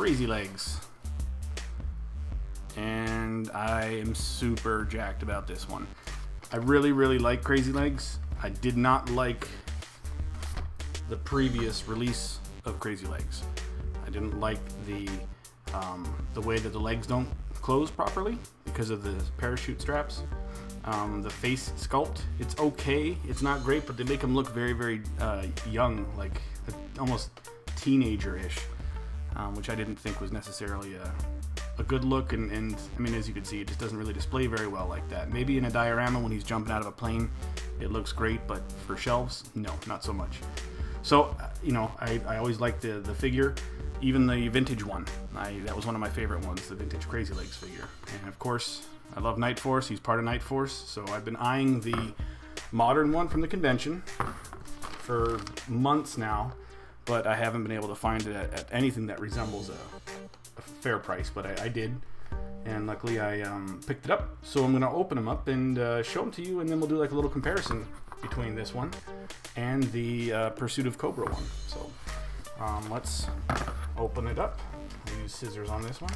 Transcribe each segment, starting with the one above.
Crazy Legs. And I am super jacked about this one. I really like Crazy Legs. I did not like the previous release of Crazy Legs. I didn't like the way that the legs don't close properly because of the parachute straps. The face sculpt, it's okay. It's not great, but they make him look very young, like almost teenager-ish, which I didn't think was necessarily a good look. And I mean, as you can see, it just doesn't really display very well like that. Maybe in a diorama when he's jumping out of a plane, it looks great, but for shelves, no, not so much. So, you know, I always liked the figure, even the vintage one. That was one of my favorite ones, the vintage Crazy Legs figure. And of course, I love Night Force. He's part of Night Force, so I've been eyeing the modern one from the convention for months now, but I haven't been able to find it at anything that resembles a fair price, but I did, and luckily I picked it up. So I'm going to open them up and show them to you, and then we'll do like a little comparison between this one and the Pursuit of Cobra one. So let's open it up. I'll use scissors on this one.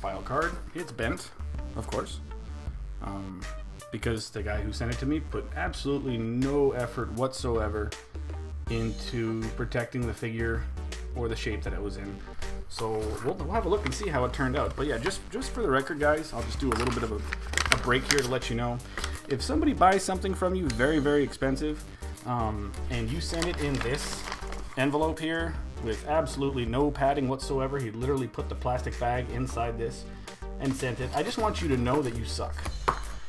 File card. It's bent, of course, because the guy who sent it to me put absolutely no effort whatsoever into protecting the figure or the shape that it was in. So we'll have a look and see how it turned out. But yeah, just for the record, guys, I'll just do a little bit of a break here to let you know. If somebody buys something from you very expensive, and you send it in this envelope here with absolutely no padding whatsoever, he literally put the plastic bag inside this and sent it, I just want you to know that you suck.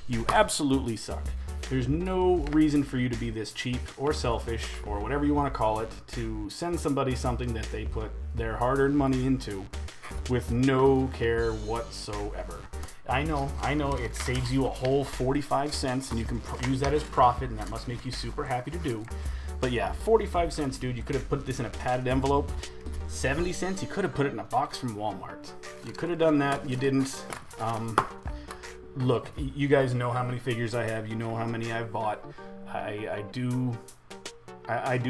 You absolutely suck. There's no reason for you to be this cheap or selfish or whatever you want to call it to send somebody something that they put their hard-earned money into with no care whatsoever. I know it saves you a whole 45 cents and you can use that as profit, and that must make you super happy to do. But yeah, 45 cents, dude. You could have put this in a padded envelope. 70 cents, you could have put it in a box from Walmart. You could have done that. You didn't. Look, you guys know how many figures I have. You know how many I've bought. I do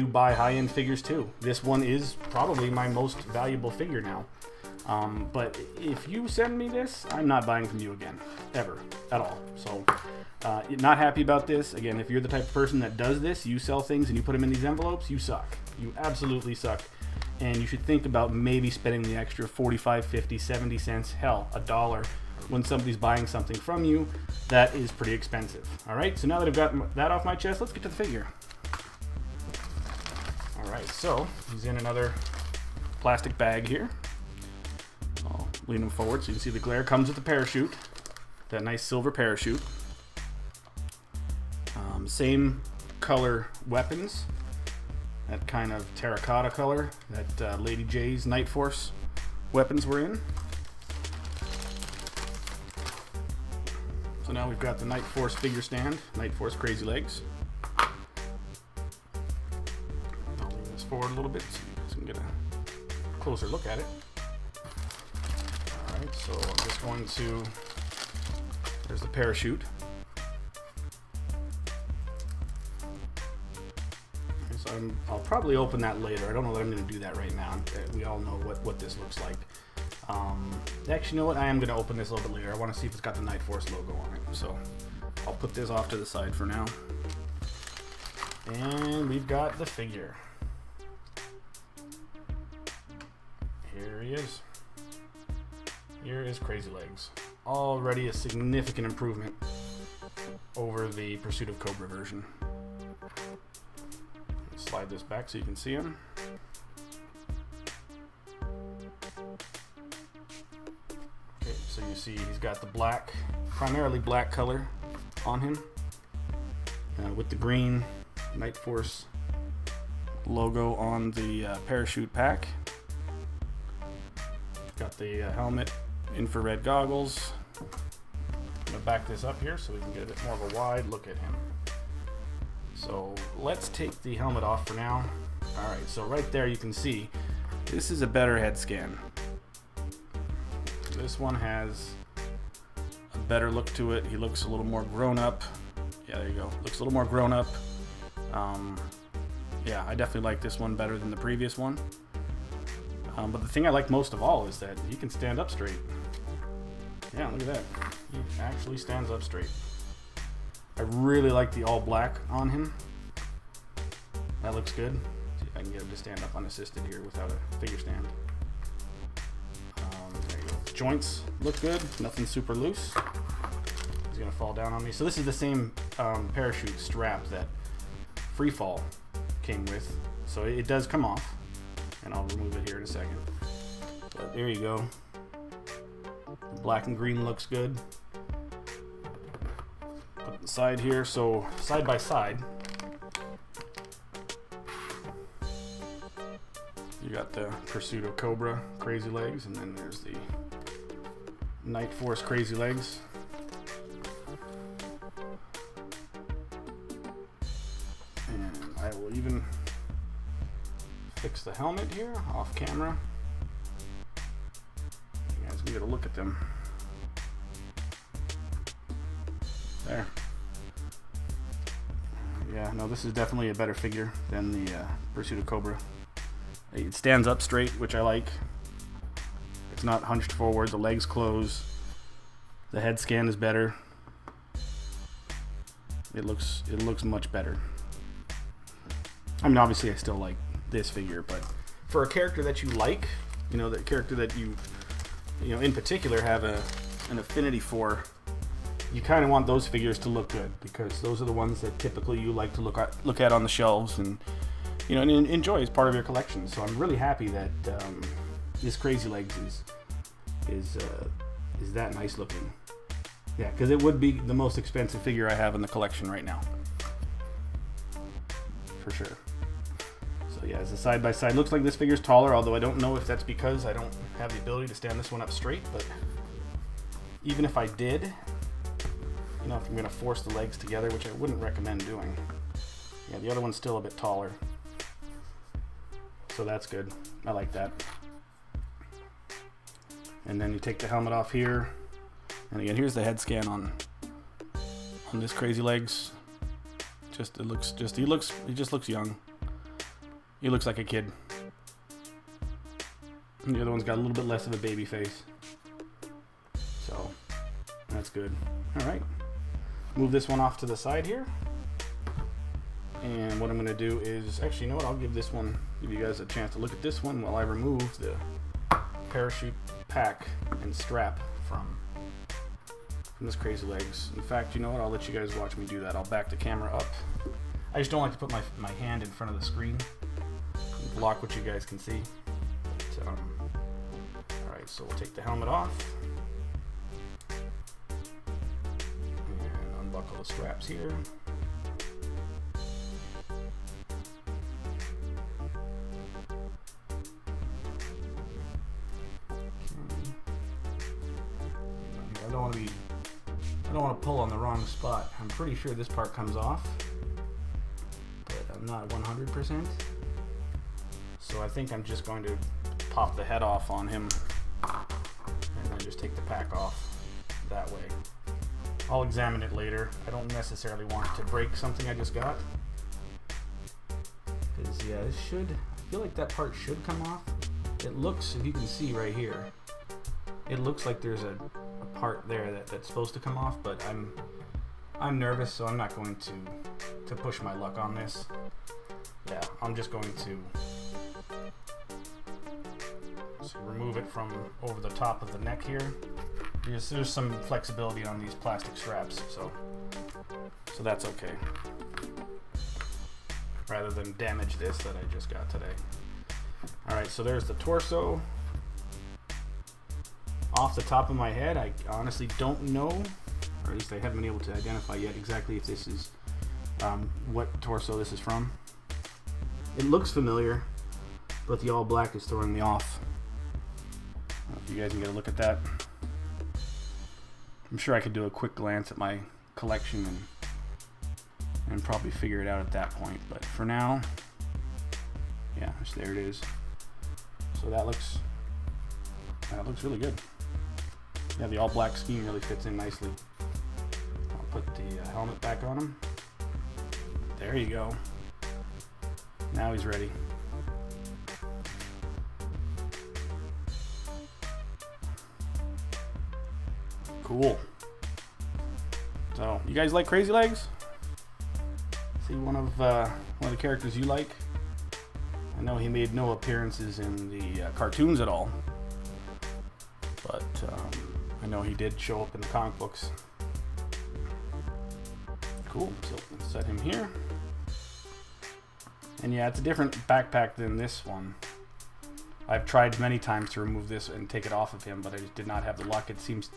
buy high-end figures too. This one is probably my most valuable figure now. But if you send me this, I'm not buying from you again, ever, at all. So, not happy about this. Again, if you're the type of person that does this, you sell things and you put them in these envelopes, you suck. You absolutely suck. And you should think about maybe spending the extra 45, 50, 70 cents, hell, $1 when somebody's buying something from you. That is pretty expensive. All right, so now that I've got that off my chest, let's get to the figure. All right, so he's in another plastic bag here. I'll lean him forward so you can see the glare. Comes with the parachute, that nice silver parachute. Same color weapons, that kind of terracotta color that Lady J's Night Force weapons were in. So now we've got the Night Force figure stand, Night Force Crazy Legs. I'll lean this forward a little bit so you guys can get a closer look at it. Alright, so I'm just going to, there's the parachute. So I'll probably open that later. I don't know that I'm going to do that right now. We all know what this looks like. Actually, you know what? I am going to open this a little bit later. I want to see if it's got the Night Force logo on it. So I'll put this off to the side for now. And we've got the figure. Here he is. Here is Crazy Legs. Already a significant improvement over the Pursuit of Cobra version. Slide this back so you can see him. Okay, so you see he's got the black, primarily black color on him, with the green Night Force logo on the parachute pack. Got the helmet, infrared goggles. I'm going to back this up here so we can get a bit more of a wide look at him. So let's take the helmet off for now. Alright, so right there you can see this is a better head scan. This one has a better look to it. He looks a little more grown up. Yeah, there you go. Looks a little more grown up. Yeah, I definitely like this one better than the previous one. But the thing I like most of all is that he can stand up straight. Yeah, look at that. He actually stands up straight. I really like the all black on him. That looks good. See if I can get him to stand up unassisted here without a figure stand. There you go. Joints look good. Nothing super loose. He's gonna fall down on me. So this is the same parachute strap that Freefall came with. So it does come off, and I'll remove it here in a second. But there you go. The black and green looks good. Put it inside here. So side by side, you got the Pursuit of Cobra Crazy Legs, and then there's the Night Force Crazy Legs. And I will even fix the helmet here off camera. You guys can get a look at them. There. Yeah, no, this is definitely a better figure than the Pursuit of Cobra. It stands up straight, which I like. It's not hunched forward. The legs close. The head scan is better. It looks much better. I mean, obviously, I still like this figure, but for a character that you like, you know, the character that you in particular have an affinity for, you kind of want those figures to look good, because those are the ones that typically you like to look at on the shelves and and enjoy as part of your collection. So I'm really happy that this Crazy Legs is that nice looking. Yeah, because it would be the most expensive figure I have in the collection right now, for sure. So yeah, as a side by side, looks like this figure's taller, although I don't know if that's because I don't have the ability to stand this one up straight. But even if I did, if I'm gonna force the legs together, which I wouldn't recommend doing. Yeah, the other one's still a bit taller. So that's good. I like that. And then you take the helmet off here. And again, here's the head scan on this Crazy Legs. He just looks young. He looks like a kid. And the other one's got a little bit less of a baby face. So that's good. All right. Move this one off to the side here. And what I'm going to do is, actually, you know what? I'll give you guys a chance to look at this one while I remove the parachute pack and strap from this Crazy Legs. In fact, you know what? I'll let you guys watch me do that. I'll back the camera up. I just don't like to put my hand in front of the screen and block what you guys can see. But, alright, so we'll take the helmet off. And unbuckle the straps here. I don't want to pull on the wrong spot. I'm pretty sure this part comes off, but I'm not 100%. So I think I'm just going to pop the head off on him and then just take the pack off that way. I'll examine it later. I don't necessarily want to break something I just got. Because yeah, I feel like that part should come off. It looks, if you can see right here, it looks like there's a part there that's supposed to come off, but I'm nervous, so I'm not going to push my luck on this. Yeah, I'm just going to remove it from over the top of the neck here. There's some flexibility on these plastic straps, so that's okay. Rather than damage this that I just got today. Alright, so there's the torso. Off the top of my head, I honestly don't know, or at least I haven't been able to identify yet exactly if this is what torso this is from. It looks familiar, but the all black is throwing me off. I don't know if you guys can get a look at that. I'm sure I could do a quick glance at my collection and probably figure it out at that point, but for now, yeah, there it is. So that looks really good. Yeah, the all black scheme really fits in nicely. I'll put the helmet back on him. There you go. Now he's ready. Cool. So, you guys like Crazy Legs? See one of the characters you like? I know he made no appearances in the cartoons at all, but I know he did show up in the comic books. Cool. So let's set him here. And yeah, it's a different backpack than this one. I've tried many times to remove this and take it off of him, but I just did not have the luck. It seems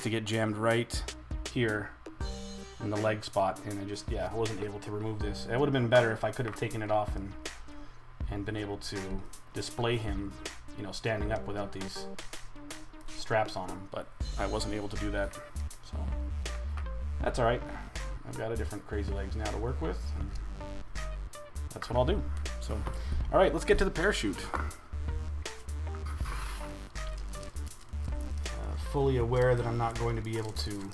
to get jammed right here in the leg spot, and I wasn't able to remove this. It would have been better if I could have taken it off and been able to display him, you know, standing up without these straps on him, but I wasn't able to do that. So that's all right. I've got a different Crazy Legs now to work with, and that's what I'll do. So, all right, let's get to the parachute. Fully aware that I'm not going to be able to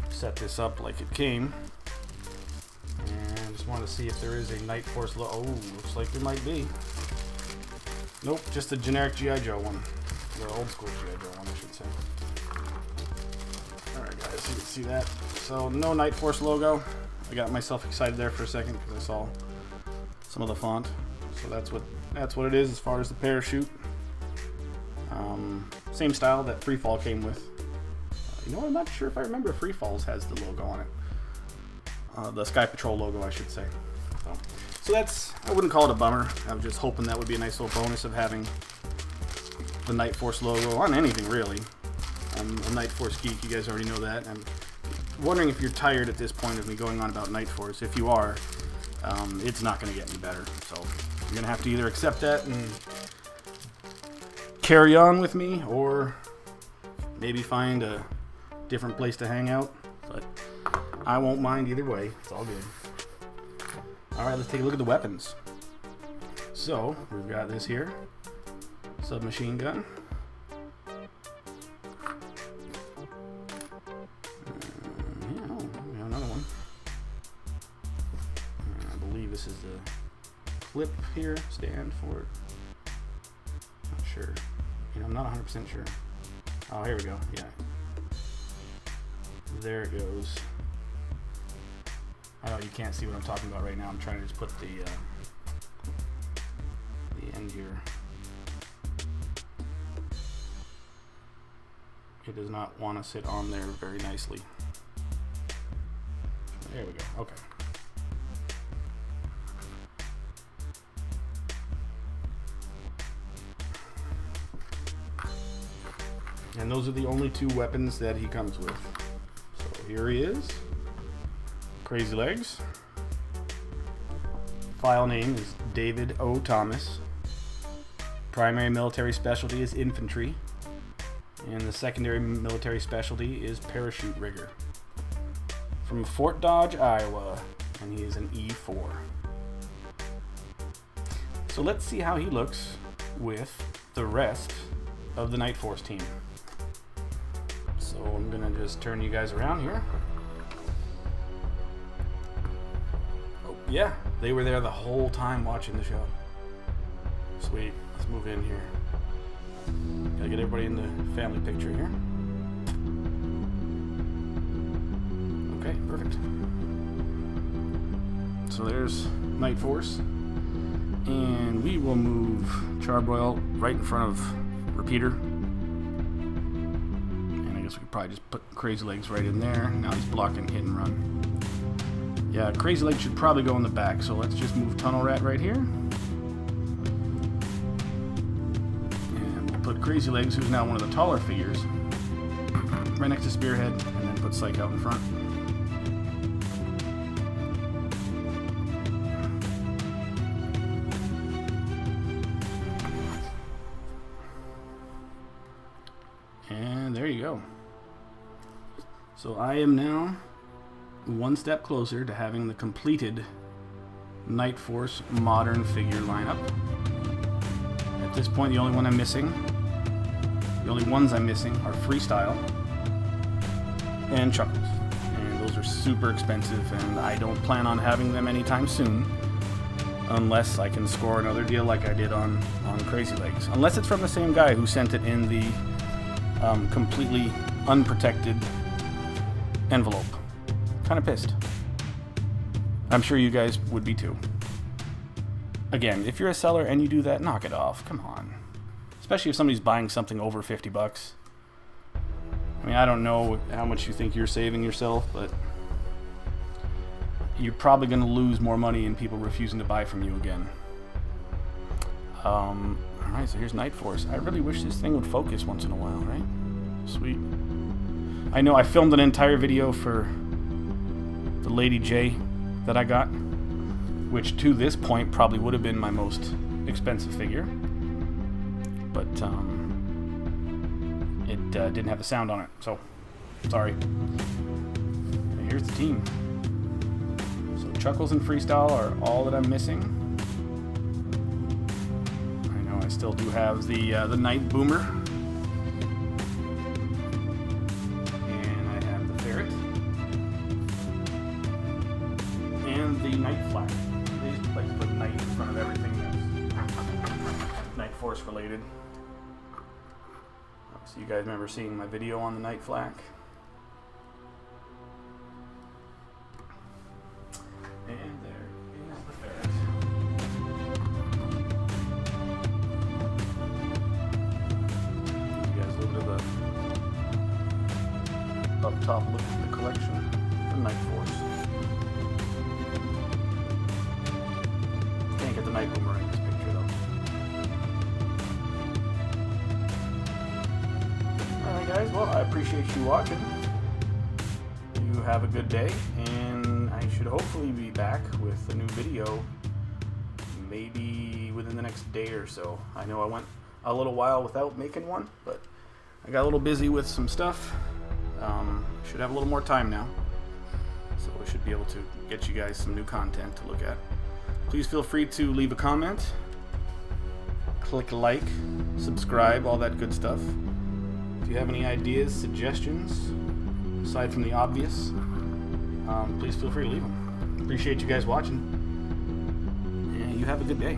set this up like it came, and I just want to see if there is a Night Force logo. Oh, looks like there might be. Nope, just a generic G.I. Joe one. The old school G.I. Joe one, I should say. Alright guys, you can see that. So, no Night Force logo. I got myself excited there for a second because I saw some of the font. So that's what it is as far as the parachute. Same style that Free Fall came with. You know what, I'm not sure if I remember if Free Falls has the logo on it. The Sky Patrol logo, I should say. So that's, I wouldn't call it a bummer. I was just hoping that would be a nice little bonus of having the Night Force logo on anything, really. I'm a Night Force geek, you guys already know that. I'm wondering if you're tired at this point of me going on about Night Force. If you are, it's not going to get any better. So you're going to have to either accept that and carry on with me, or maybe find a different place to hang out. But I won't mind either way. It's all good. Alright, let's take a look at the weapons. So, we've got this here. Submachine gun. We have another one. I believe this is the clip here, stand for it. Not sure. I'm not 100% sure. Oh, here we go. Yeah. There it goes. I know you can't see what I'm talking about right now. I'm trying to just put the end here. It does not want to sit on there very nicely. There we go. Okay. And those are the only two weapons that he comes with. So here he is. Crazy Legs. File name is David O. Thomas. Primary military specialty is infantry. And the secondary military specialty is parachute rigger. From Fort Dodge, Iowa. And he is an E4. So let's see how he looks with the rest of the Night Force team. So I'm gonna just turn you guys around here. Oh yeah, they were there the whole time watching the show. Sweet, let's move in here. Gotta get everybody in the family picture here. Okay, perfect. So there's Night Force. And we will move Charbroil right in front of Repeater. We could probably just put Crazy Legs right in there. Now he's blocking hit and run. Yeah, Crazy Legs should probably go in the back, so let's just move Tunnel Rat right here. And we'll put Crazy Legs, who's now one of the taller figures, right next to Spearhead, and then put Psych out in front. And there you go. So I am now one step closer to having the completed Night Force modern figure lineup. At this point, the only one I'm missing The only ones I'm missing are Freestyle and Chuckles. And those are super expensive, and I don't plan on having them anytime soon. Unless I can score another deal like I did on Crazy Legs. Unless it's from the same guy who sent it in the completely unprotected envelope. Kind of pissed. I'm sure you guys would be too. Again, if you're a seller and you do that, knock it off. Come on. Especially if somebody's buying something over 50 bucks. I mean, I don't know how much you think you're saving yourself, but you're probably going to lose more money in people refusing to buy from you again. Alright, so here's Night Force. I really wish this thing would focus once in a while, right? Sweet. I know I filmed an entire video for the Lady J that I got, which to this point probably would have been my most expensive figure, but it didn't have the sound on it, so sorry. And here's the team. So Chuckles and Freestyle are all that I'm missing. I know I still do have the Night Boomer, and I have the Ferret and the Night Flag. They just like to put Night in front of everything that's Night Force related. So you guys remember seeing my video on the Night Flag? And there is the Ferret. You guys a little bit of a up top look at the collection for Night Force. Can't get the Night Boomer in this picture though. Alright guys, well I appreciate you watching. You have a good day, and I should hopefully be back with a new video maybe within the next day or so. I know I went a little while without making one, but I got a little busy with some stuff. Should have a little more time now, so we should be able to get you guys some new content to look at. Please feel free to leave a comment, click like, subscribe, all that good stuff. If you have any ideas, suggestions, aside from the obvious, please feel free to leave them. Appreciate you guys watching, and you have a good day.